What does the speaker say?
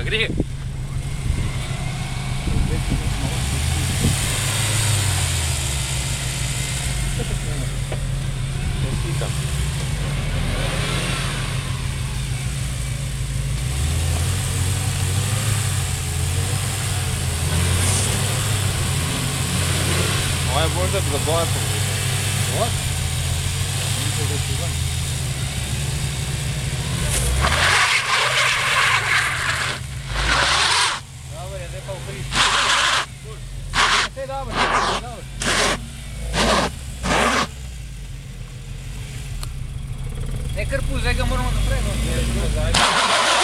grije. Čestitam. Ovo je možda za blatom. What? Nisam da ću znam. Dobar je, repao prišli. Sve dobar, dobar. Ne krpu, zdaj ga moramo naprej.